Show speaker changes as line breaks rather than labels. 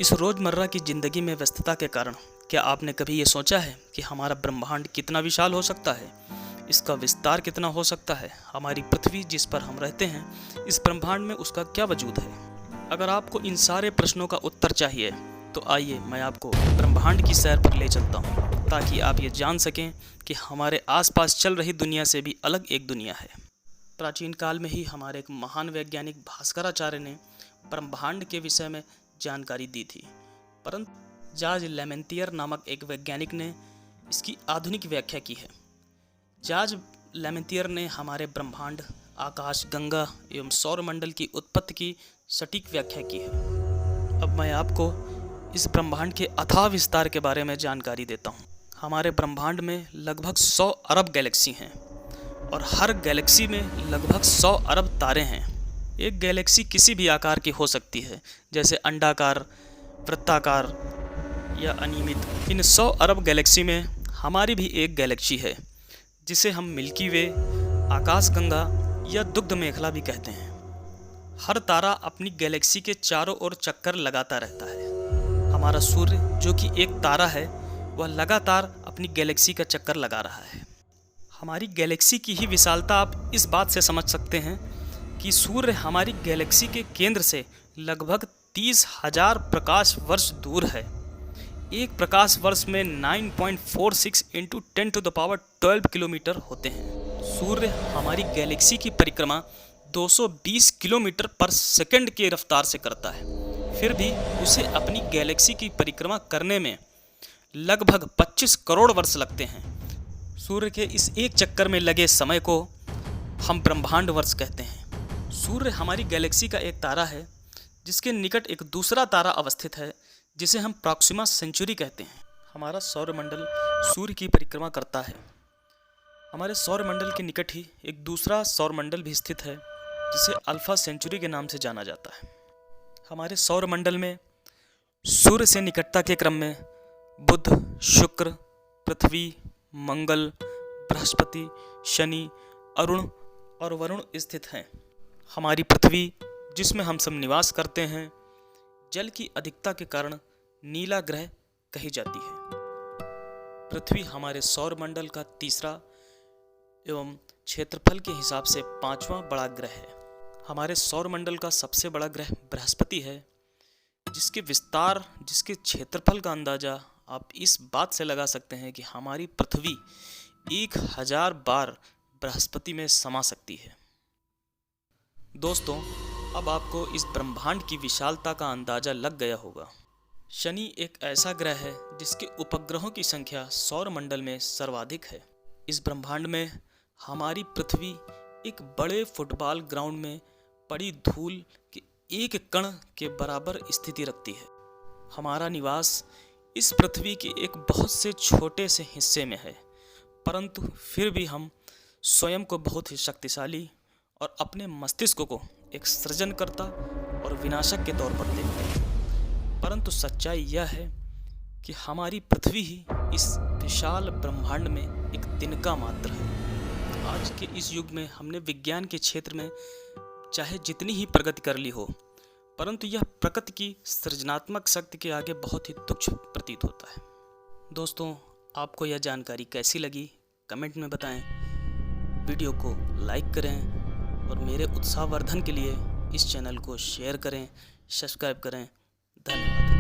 इस रोज़मर्रा की ज़िंदगी में व्यस्तता के कारण क्या आपने कभी ये सोचा है कि हमारा ब्रह्मांड कितना विशाल हो सकता है, इसका विस्तार कितना हो सकता है, हमारी पृथ्वी जिस पर हम रहते हैं इस ब्रह्मांड में उसका क्या वजूद है। अगर आपको इन सारे प्रश्नों का उत्तर चाहिए तो आइए मैं आपको ब्रह्मांड की सैर पर ले चलता हूँ, ताकि आप ये जान सकें कि हमारे आसपास चल रही दुनिया से भी अलग एक दुनिया है। प्राचीन काल में ही हमारे एक महान वैज्ञानिक भास्कराचार्य ने ब्रह्मांड के विषय में जानकारी दी थी, परंतु जॉर्ज लेमेंतियर नामक एक वैज्ञानिक ने इसकी आधुनिक व्याख्या की है। जॉर्ज लेमेंतियर ने हमारे ब्रह्मांड, आकाश गंगा एवं सौरमंडल की उत्पत्ति की सटीक व्याख्या की है। अब मैं आपको इस ब्रह्मांड के अथाह विस्तार के बारे में जानकारी देता हूँ। हमारे ब्रह्मांड में लगभग 100 अरब गैलेक्सी हैं और हर गैलेक्सी में लगभग 100 अरब तारे हैं। एक गैलेक्सी किसी भी आकार की हो सकती है, जैसे अंडाकार, वृत्ताकार या अनियमित। इन 100 अरब गैलेक्सी में हमारी भी एक गैलेक्सी है, जिसे हम मिल्की वे, आकाशगंगा या दुग्ध मेखला भी कहते हैं। हर तारा अपनी गैलेक्सी के चारों ओर चक्कर लगाता रहता है। हमारा सूर्य, जो कि एक तारा है, वह लगातार अपनी गैलेक्सी का चक्कर लगा रहा है। हमारी गैलेक्सी की ही विशालता आप इस बात से समझ सकते हैं कि सूर्य हमारी गैलेक्सी के केंद्र से लगभग 30,000 प्रकाश वर्ष दूर है। एक प्रकाश वर्ष में 9.46 × 10⁻12 किलोमीटर होते हैं। सूर्य हमारी गैलेक्सी की परिक्रमा 220 किलोमीटर पर सेकंड की रफ्तार से करता है। फिर भी उसे अपनी गैलेक्सी की परिक्रमा करने में लगभग 25 करोड़ वर्ष लगते हैं। सूर्य के इस एक चक्कर में लगे समय को हम ब्रह्मांड वर्ष कहते हैं। सूर्य हमारी गैलेक्सी का एक तारा है, जिसके निकट एक दूसरा तारा अवस्थित है, जिसे हम प्रॉक्सिमा सेंचुरी कहते हैं। हमारा सौरमंडल सूर्य की परिक्रमा करता है। हमारे सौरमंडल के निकट ही एक दूसरा सौरमंडल भी स्थित है, जिसे अल्फा सेंचुरी के नाम से जाना जाता है। हमारे सौरमंडल में सूर्य से निकटता के क्रम में बुध, शुक्र, पृथ्वी, मंगल, बृहस्पति, शनि, अरुण और वरुण स्थित हैं। हमारी पृथ्वी, जिसमें हम सब निवास करते हैं, जल की अधिकता के कारण नीला ग्रह कही जाती है। पृथ्वी हमारे सौरमंडल का तीसरा एवं क्षेत्रफल के हिसाब से 5वां बड़ा ग्रह है। हमारे सौरमंडल का सबसे बड़ा ग्रह बृहस्पति है, जिसके विस्तार, जिसके क्षेत्रफल का अंदाजा आप इस बात से लगा सकते हैं कि हमारी पृथ्वी 1000 बार बृहस्पति में समा सकती है। दोस्तों, अब आपको इस ब्रह्मांड की विशालता का अंदाजा लग गया होगा। शनि एक ऐसा ग्रह है जिसके उपग्रहों की संख्या सौरमंडल में सर्वाधिक है। इस ब्रह्मांड में हमारी पृथ्वी एक बड़े फुटबॉल ग्राउंड में पड़ी धूल के एक कण के बराबर स्थिति रखती है। हमारा निवास इस पृथ्वी के एक बहुत से छोटे से हिस्से में है, परंतु फिर भी हम स्वयं को बहुत ही शक्तिशाली और अपने मस्तिष्क को एक सृजनकर्ता और विनाशक के तौर पर देखते हैं। परंतु सच्चाई यह है कि हमारी पृथ्वी ही इस विशाल ब्रह्मांड में एक तिनका मात्र है। आज के इस युग में हमने विज्ञान के क्षेत्र में चाहे जितनी ही प्रगति कर ली हो, परंतु यह प्रकृति की सृजनात्मक शक्ति के आगे बहुत ही तुच्छ प्रतीत होता है। दोस्तों, आपको यह जानकारी कैसी लगी कमेंट में बताएं। वीडियो को लाइक करें और मेरे उत्साहवर्धन के लिए इस चैनल को शेयर करें, सब्सक्राइब करें। धन्यवाद।